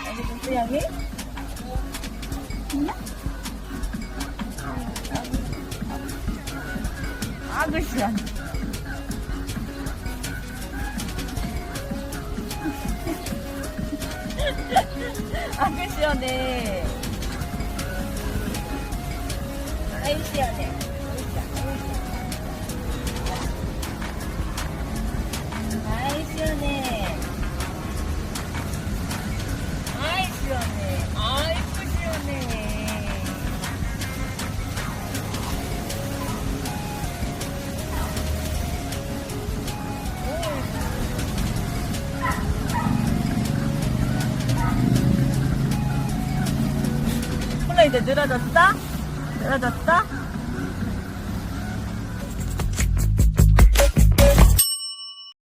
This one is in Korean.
여기 좀 수영이? 있나? 아그 시원해. 아그 시원해. 아이 시원해. 아이 시원해. 아이 시원해. 아이고 시원해. 콜라 이제 늘어졌어? 늘어졌어?